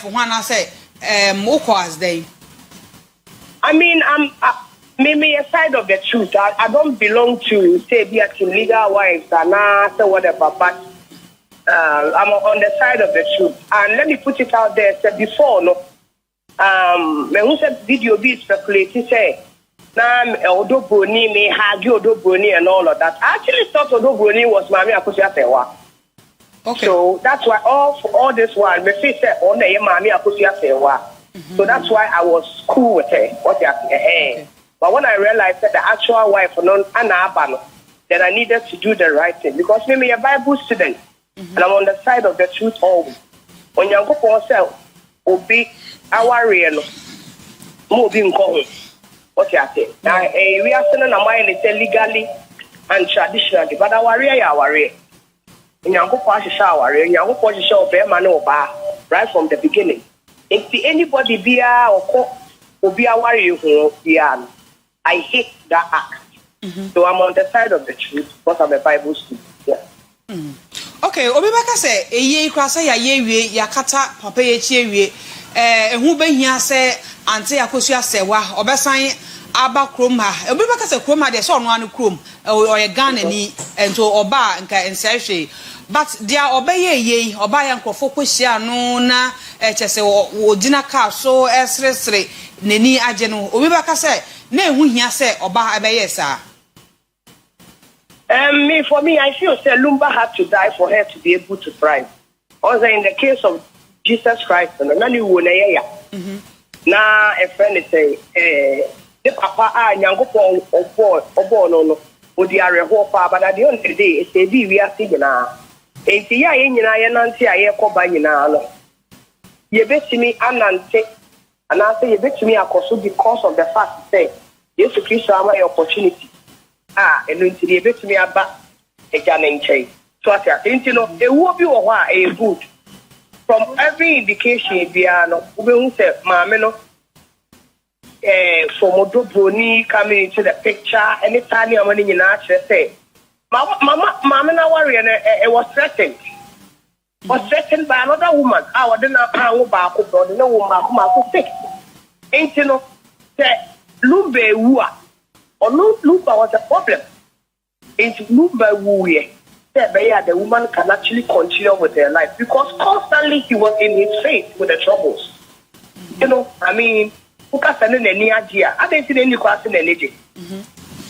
wife when I say as they. I mean, maybe a side of the truth. I don't belong to say be a legal wives and whatever, but I'm on the side of the truth. And let me put it out there. Said before, no. When who said video be speculating say, Odoboni may have Odoboni and all of that. I actually thought Odoboni was Akosua Serwaa. Okay. So that's why all this while, my face said, "Oh, no, Akosua Serwaa." So that's why I was cool with her. What you okay. But when I realized that the actual wife, then I needed to do the right thing because maybe a Bible student, and I'm on the side of the truth always. When you go for yourself, obi our real, more being called. What you say? Now, we are sending a mind legally and traditionally, but our real. In your go for shower, in your go for show bear man over right from the beginning. If anybody be or be a warrior, I hate that act. So I'm on the side of the truth because I'm a Bible student. Yeah. Okay, Obibaka say, a ye crassa ya ye, yakata, papa ye, who be here say, Auntie Akosua Serwaa, Obesan, Abba Kroma, Obibaka say, Kroma, there's one chrome, or a gun and to Oba and Serche. But dear obey ye, Oba and Focus ya no na, chese or dinner car so esresre, Neni Ajeno, Obibaka say, ne who here say, Oba Abayesa. For me, I feel that Lumba had to die for her to be able to thrive. Also, in the case of Jesus Christ, and many would now a friend say, the papa, Yango or no, would the area hopa, but at the end of the day, it's a we are seeing now. It's the Indian Nancy, I call by you. You bet me, Anante, and I say, you bet me, Akosua because of the fact that you to Christ my opportunity. And into the bit me about a gun chain. So I think you know, it will be a good from every indication. Biano, we say, Mamma, for Modoboni coming into the picture, anytime you're money in answer, say, Mamma, warrior, it was threatened. Was threatened by another woman. I didn't know about no woman who fixed. Ain't you know, say, Lumba. Or Lumba was a problem. It's Lumba wooye. The woman can actually continue with her life because constantly he was in his faith with the troubles. You know, I mean, who can send any idea? I didn't see any question energy.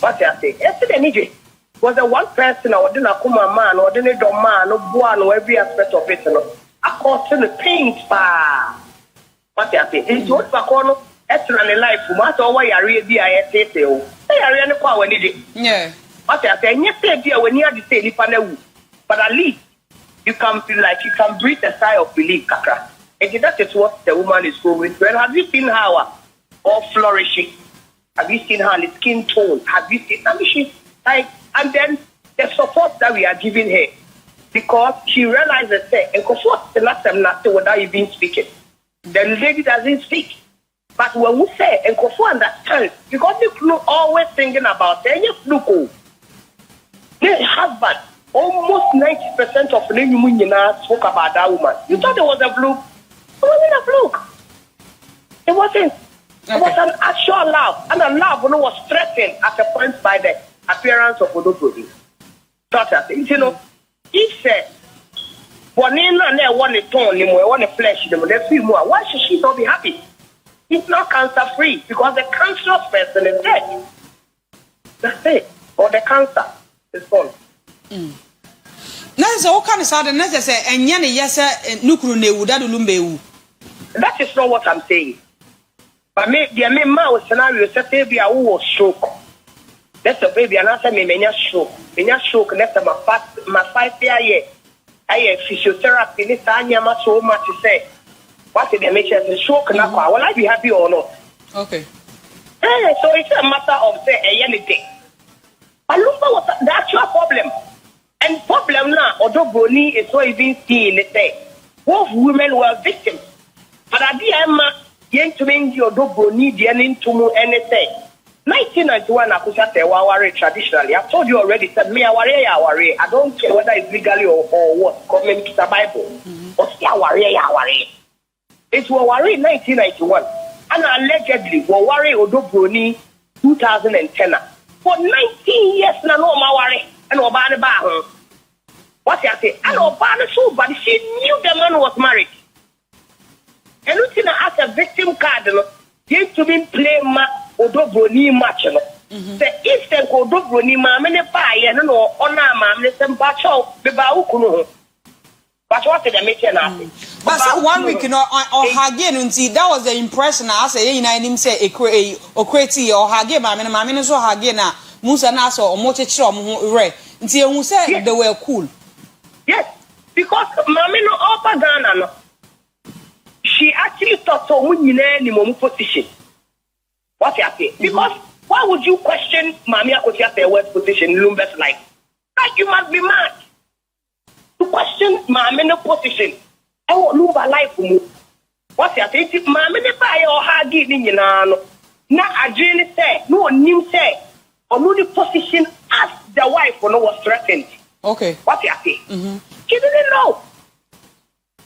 What I say? Yes, energy was the one person or didn't come a man or didn't do man or boy or every aspect of it. I caused the pain. What I say? It's what Bacono. Extra life, matter why I really I say, I really power need. Yeah. But I say, yes, dear, when you have to say, but at least you can feel like you can breathe a sigh of relief, Kaka. And that is what the woman is going through. And have you seen her all flourishing? Have you seen her skin tone? Have you seen? I mean, she's like, and then the support that we are giving her because she realized that, and what's the last time not without even speaking? The lady doesn't speak. But when we say, and Kofu understand, because you always thinking about it, you look, the husband, almost 90% of the women spoke about that woman. You thought it was a fluke. It wasn't a fluke. It wasn't. Okay. It was an actual love. And a love was threatened at a point by the appearance of Odoboni. Such as, you know, he said, one flesh, why should she not be happy? It's not cancer free because the cancerous person is dead. That's it. Or the cancer is gone. That's all kind of sudden necessary and Yanni yes nukru ne udadu lumbewu. That is not what I'm saying. But me the main scenario said baby I will stroke. That's a baby and answer me menya stroke. Menya stroke next my 5 year. I physiotherapy this time so much to say. What did they make the stroke now? Will I be happy or not? Okay. So it's a matter of say anything. But Lumba was the actual problem. And problem now, although Boni is not even seen it there. Both women were victims. But at the end, young to me, you do Boni, the ending to me anything. 1991, Akosua Serwaa traditionally. I've told you already, said me, I don't care whether it's legally or what, coming to the Bible. But see, It was worry 1991. And allegedly, were worry Odobroni 2010. For 19 years, no worry. And Obana Baho. What I say? And Obana so, but she knew the man was married. And looking at a victim card, came to me play Odobroni match. The Eastern Odobroni, Mamma, and no, on our mamma, and Bacho, the Baukuno. But what did I make you happy? But so 1 week, you know, or Hagen, see, that was the impression I say, you know, I didn't say a crati or Hagen, Mamma, so Hagena, Musa Naso, or Mochitrom, Ray, until you said they were cool. Yes, because Mamma Upper Ghana, she actually thought so when you any position. What you say? Because why would you question Mammy Akosua Serwaa's position in Lumba's life? Like you must be mad to question Mammy position. I want Lumba life for me. What you say? Mammy buy or hard giving you now. Now I really say no new say or no the position as the wife or no was threatened. Okay. What you say? She didn't know.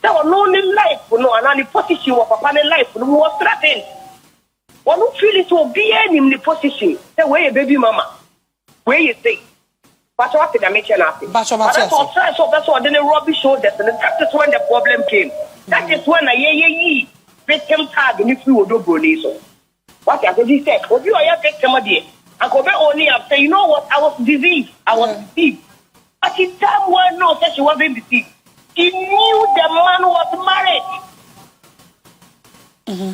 There was no new life for no and the position of a life for no was threatened. One who feel it will be in the position. Say where your baby mama, where you say. But what did I make you happy? But that's what then the rubbish showed us, and that is when the problem came. That is when a victim tag and if you would do Broniso. What I he said, oh, you are a victim of it. I go back only and say, you know what? I was deceived. I was deceived. But he damn well knows that she wasn't deceived. He knew the man was married.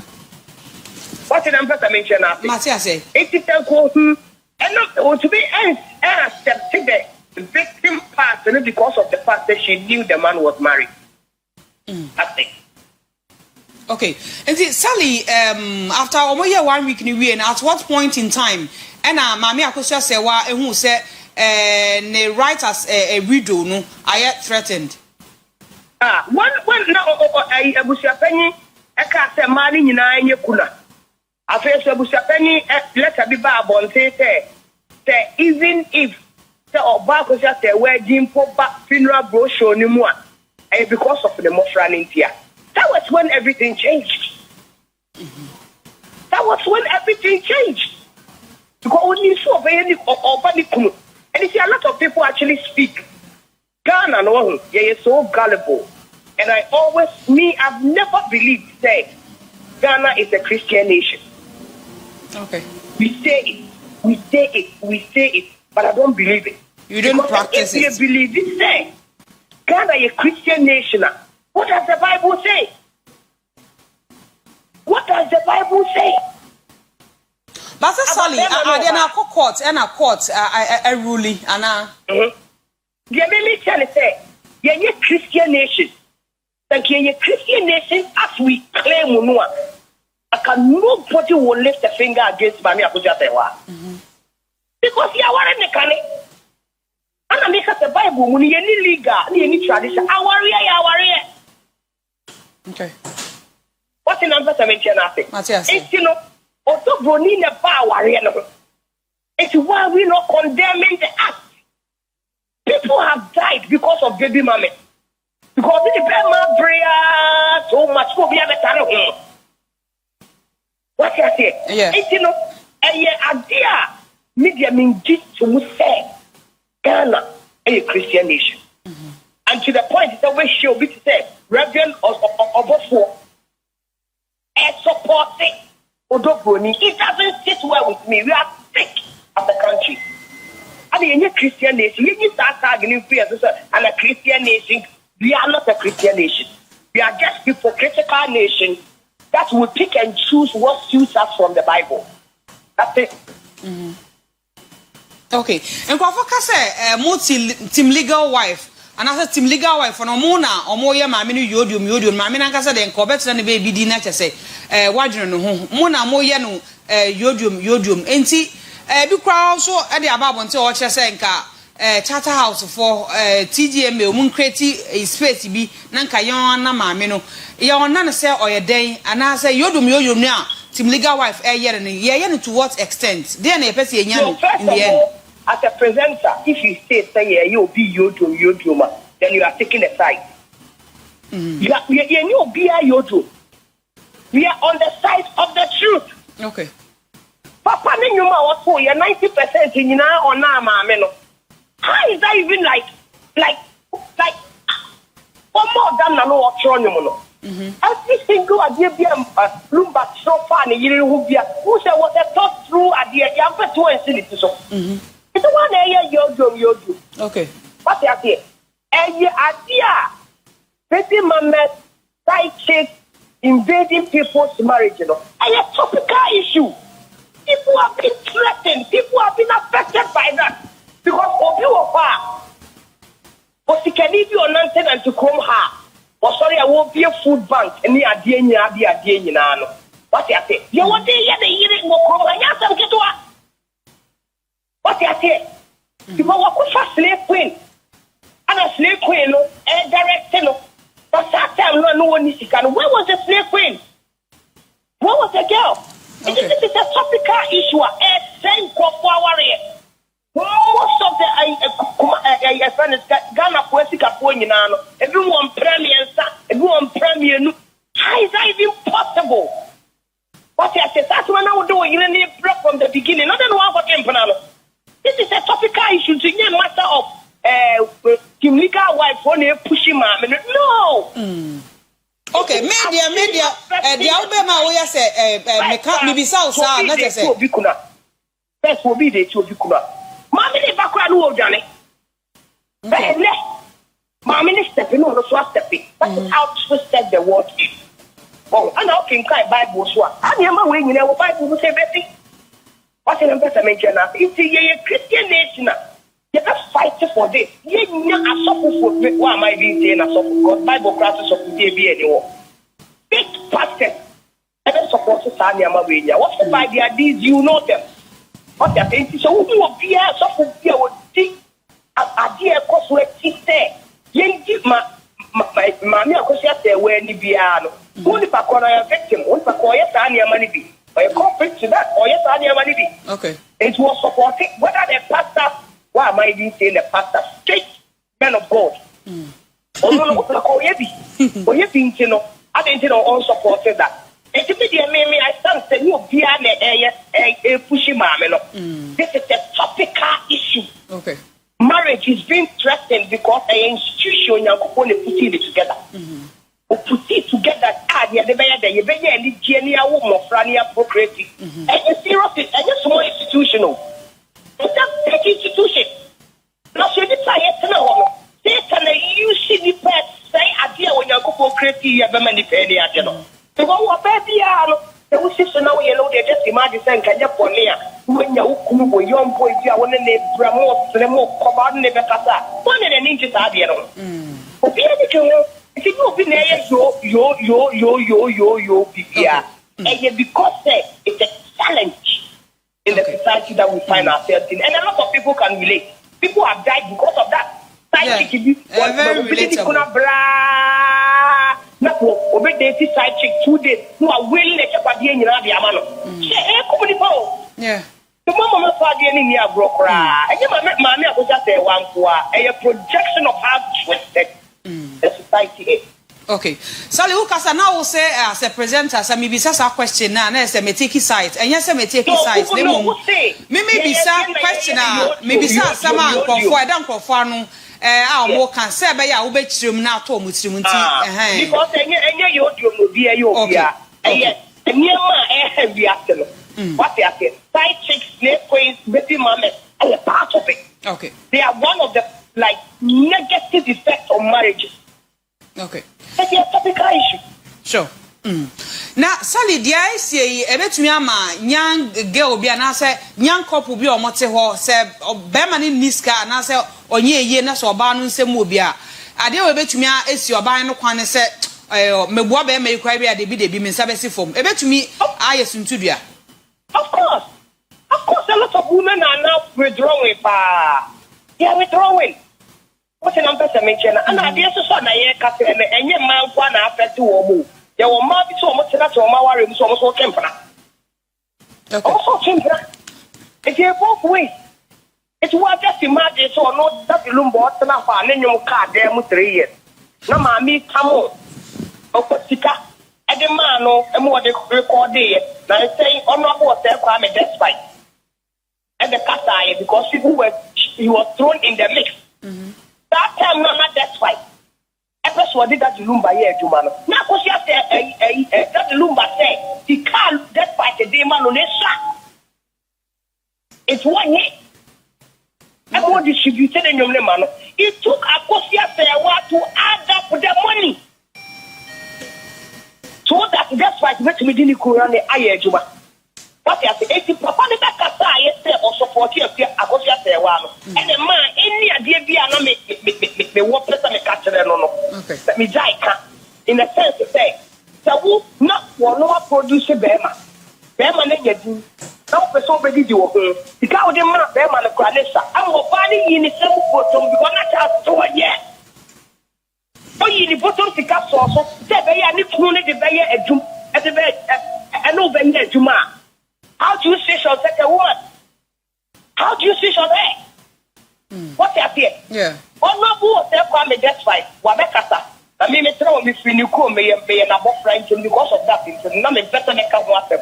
What did I mention after? Matia say, it is a quote, and not to be accepted the victim part, and because of the fact that she knew the man was married. That's it. Okay, and see, Sally, after almost 1 week in the at what point in time, and Mammy Akosua Serwaa, who said, ne right as a widow, no, I yet threatened. One now, I was a penny, I can't say, money in a kuna. I feel so Busapeni let a be barbon say even if the Akosua Serwaa wedding for back funeral brochure no more and because of the Mofran here. That was when everything changed. That was when everything changed. Because only so very or and you see a lot of people actually speak Ghana no they are so gullible. And I've never believed that Ghana is a Christian nation. Okay. We say it, but I don't believe it. You don't practice it. If you believe it, say Ghana is a Christian nation. What does the Bible say? What does the Bible say? But Sally, I did not court and a court a ruling and the me tell you say you're a Christian nation. Thank you, a Christian nation as we claim no. Nobody will lift a finger against Kwame Serwaa. Because you are in the country. And I make us the Bible when you any legal, any tradition. Our okay. What's the number to mention? It's you know, also Broni the power. It's why we're not condemning the act. People have died because of baby mama. Because the baby prayer so much for be a better. What I say? Yeah. It's you know, idea media mean just to say Ghana a Christian nation. And to the point that we should be to say Reverend Obofo supporting Odobroni. It doesn't sit well with me. We are sick of the country. I mean, a Christian nation. You start arguing and a Christian nation. We are not a Christian nation. We are just hypocritical nation that will pick and choose what suits us from the Bible. That's it. Okay. And Kwafaka say, team legal wife. And I said, team legal wife for no mona or more mammy yodium, mammy Kasa then Corbett and the baby dinner say, Wadron, mona moyano, yodium, enti, be crowd so at the above until Chasenka. Charter house for TGM moon creti space be nanka yon na mamino yon nana say or a day and I say yodum now team legal wife year to what extent then a person in the end as a presenter if you say you'll be yodum then you are taking a side. You be a yodum We are on the side of the truth. Okay. Papa, you was for you 90% in now or now, mamma. How is that even like one more than I know what's wrong? Every single idea be Lumba so far in the who said what I thought through idea, you have to and so. It's the one area you do. Okay. What you say? And the idea, pretty mama, side chick, invading people's marriage, and a topical issue. People have been threatened, people have been affected by that. Because of you of her, but she can leave you on answer and to come her. Or sorry, I won't be a food bank and the idea, what you say? You want to hear the hearing more come and answer get to her. What you say? People were a slave queen. And a slave queen, a director, but that time no one is can. Where was the slave queen? Where was the girl? Okay. This is a topical issue. A same warrior. Most of the Ghana political point, everyone premier. How is that even possible? What I said, that's what I would do. You need break from the beginning. Not what came from. This is a topical issue. It's a matter of legal wife when they pushing mom. No. Okay, media. The Alabama we say maybe South not just say. First will be the two Bikuna. Mammy, the background will done it. Mammy stepping on the swap stepping. That is how twisted the word is. Oh, and how can I Bible swap? I am away, you know, Bible will say, Betty. What's an investment? It's a Christian nation. You just fight for this. You know, I suffer for why am I being saying I suffer because Bible classes of the baby anymore. Big pastors. I don't support Sanya Mavina. What's the idea? These you know them. What they're saying is, so who will be a suffer would think a dear cost where she said, Yen give my Akosua Serwaa any piano. Only back on a victim, only back on yes, I money be. Or a corporate to that, or yes, I money be. Okay. It was supporting whether the pastor, why am I being saying the pastor, straight man of God. Or no, or you think, you know, I didn't know all supported that. I stand the new piano pushing mamma. This is a topical issue. Okay. Marriage is being threatened because an institution you put it together. Put it together, you better any genius woman, Frania procreating. And it's serious, and it's more institutional. It's a big institution. Now, so this I have to know. They can use the pet say idea when you go creating, you have a many penny at you. So what baby are the wishes now you know they just imagine saying can you put near when you come young boy you want to name Bramo come out never casa one in an inch is out here. If you be there yo PPR and because it's a challenge in the society that we find ourselves in and a lot of people can relate. People have died because of that. Very relatable. Not over there, side chick 2 days. Who are willing to get a in the Amano. Yeah. The moment of in your broker. And you might mammy was just a one for a projection of how twisted the society is. Okay. Sally Ukasa now will say as a presenter, some maybe a question now, as a metiki site. And yes, I may take sites. Maybe some question, maybe some for I don't confirm. Our more can say by our bedroom now to Muslim. Because any will be a yoga. And what they are saying, side chicks, slave queens, baby mamas are a part of it. Okay. They are one of the negative effects of marriages. Okay. That's a topical issue. Sure. Now, Sally, the I say, a bit me ama, young girl be an answer, young couple be or moteho, say, or Beman in Niska, and answer, or ye, nas or Barnum, some mobia. I dare bet me, as your buying no quan set, Mewabe may cry at the bid, be Sabbath form. A bet to me, I assume to be. Of course, a lot of women are now withdrawing. They are withdrawing. What's an ambassador mention? And I guess son, I can't and your man one after 2 or more. There were more so much that your mother was also temper. Also, temper. It's a both ways. It's what just imagine so not that the Lumba and then your car there 3 years. No, mammy, come on. Okosika, and the man, and what they record there. Now I say, Honorable Kwame Despite. And the Kasai, because he was thrown in the mix. That time, Mama Despite. Akosua did that to Lumba here, Jumano. Now, Akosua said, that Lumba said, he can't Despite the demon on his shot. It's 1 year. I'm more distributed in your man. It took Akosua Serwaa to add up the money. So that Despite met me in the Quran, the Ayer Juma. What I say, 80 Papa the Kasai or support here, Akosua Serwaa. And the man, any idea be an me work person me catch them no. Let me die in a sense to say, so not one more produce Bema. Bema ne do. Now person be do home. Because the man Bema na Kwanesa. I'm body in the same bottom because not to yet. Oh, you the bottom to cap so say be ya ni kunu de be ya adum. E de be e no be ya aduma. How do you say so such a woman? How do you see so there? What you here? Yeah. Honorable Kwame Despite, Wabekasa. I mean, it's wrong if you come me and above French because of that. It's not a better than Kawatem.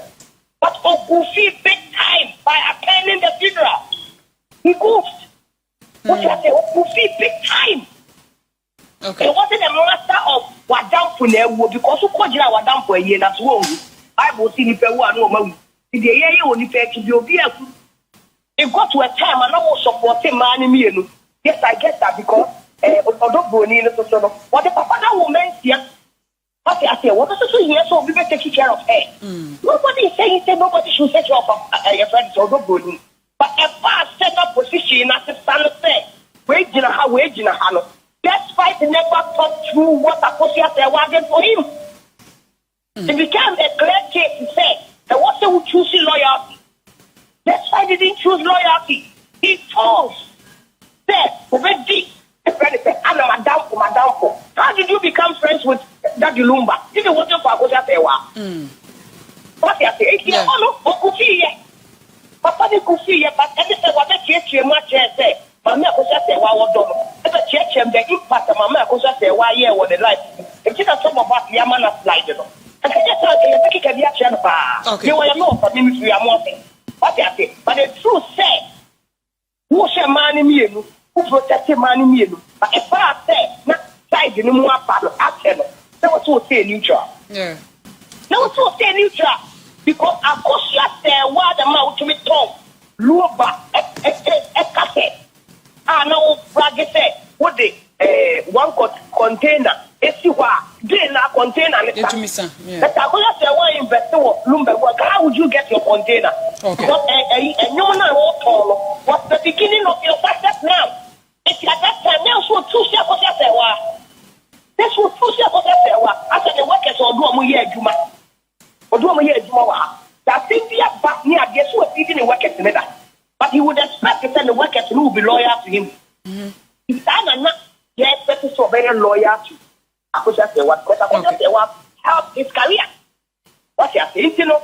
But Okufi big time by attending the funeral. He goofed. What you say? Okufi big time. Okay. He wasn't a master of Wadampo because who called you Wadampo a year that's wrong. I will see if you are no man. The year you only pay to be obedient. It got to a time and I was supporting man. Yes, I get that because what the papa that woman here, what I say, what is it here? So we better take care of her. Nobody is saying nobody should take care of your friends or Boni. But a fast set up position as a son said, wage in a how. Despite never thought through what Akosua Serwaa did for him. It became a clear case to say that what they would choose loyalty. Despite he didn't choose loyalty, he chose. Already, how did you become friends with Daddy Lumba? If you wasn't for Akosua Serwaa. What you say? Yeah, no, Okufi. Papa de Kufi, but everything what the church much say. Mama Akosua Serwaa was done. The church and the impact of Mama Akosua Serwaa here was the life. If you can talk about Yamana slide, I can just tell you, I can get a bar. Okay. You are not for me, we are more things. What you say? But the truth said, who shall man in you? Who protected man in you? But if I say, not side in the more part of action, that was to say neutral. Yeah. That was to say neutral. Because Akosua Serwaa the mouth to me tongue, Lumba, a cassette. I know, Braggy said, what the one container, then a container. Let Akosua Serwaa invest in Lumba. How would you get your container? Okay. Because a new was the beginning of your success now. It's at that time now, so two Akosua Serwaa. This was two Akosua Serwaa. After the workers or do a year Juma. Or do a year Juma. That thing be a back near, guess what? Even the workers together. But he would expect to send the workers who will be loyal to him. If I'm not, yes, that is so very loyal to Akosua Serwaa. Because Akosua Serwaa helped his career. What you say, you know,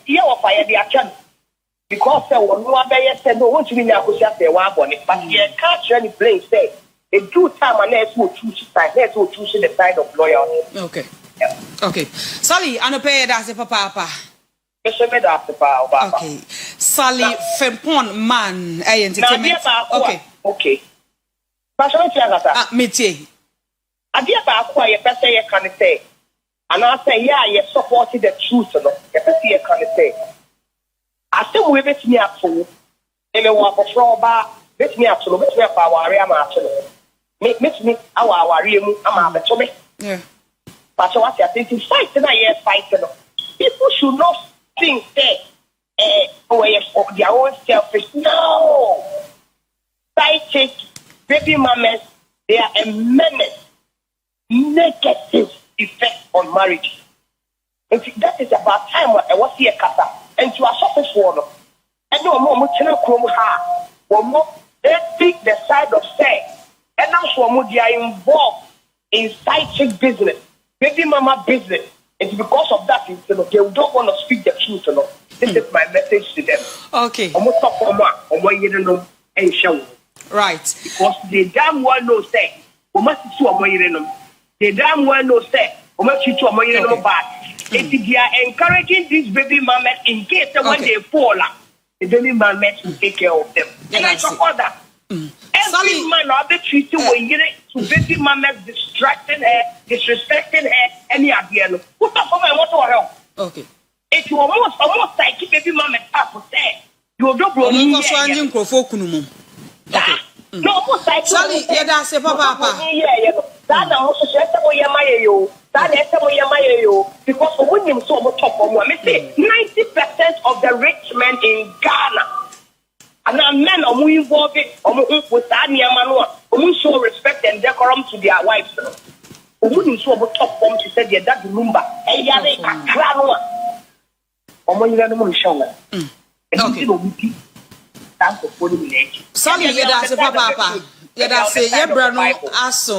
here of fire the action. Because there was no other said, no, want to be Akosua Serwaa on it. But he can't any place say, a due time and let's go choose the side of loyalty. Okay. Yeah. Okay. Sally, I know pay that's a papa. Okay. Sally Fempon Mann, entertainment. Okay. Okay. But I métier. I dear Bakwa, you better you can say. And I say, yeah, you supported the truth, no. You better you can say. I still will bet me up for. If you want to throw back, bet me up to bet me up our area match. Make me our real, I'm a better. Yeah. But what you're thinking, fight tonight, fighting. People should not think that their own selfish. No. Side chick, baby mamas, they are a menace, negative effect on marriage. And that is about time when I was here, Kata, and to a surface water. And no more Mutina Chrome ha, or more, they pick the side of sex. And now they are involved in side chick business, baby mama business. It's because of that, they don't want to speak the truth. This is my message to them. Okay. Right. Because they damn well know say, we must do a way in them. They damn well know say, treat you more bad. If they are encouraging these baby mamas in case when they fall, the baby mamas will take care of them. And I support that. Every man or the treating to baby mamas distracting her, disrespecting her, any idea. Who talk about what to help? Okay. It's almost like baby mamas have to say. You don't blow me. Okay. No, almost like Sally, yeah, that's a papa. That also says because when you saw top of 90% of the rich men in Ghana and now men are more involved with that show respect and decorum to their wives. Wouldn't show top form to say that Lumba. Sally, yeah, that's a papa. Yeah, that's a yeah, brano aso.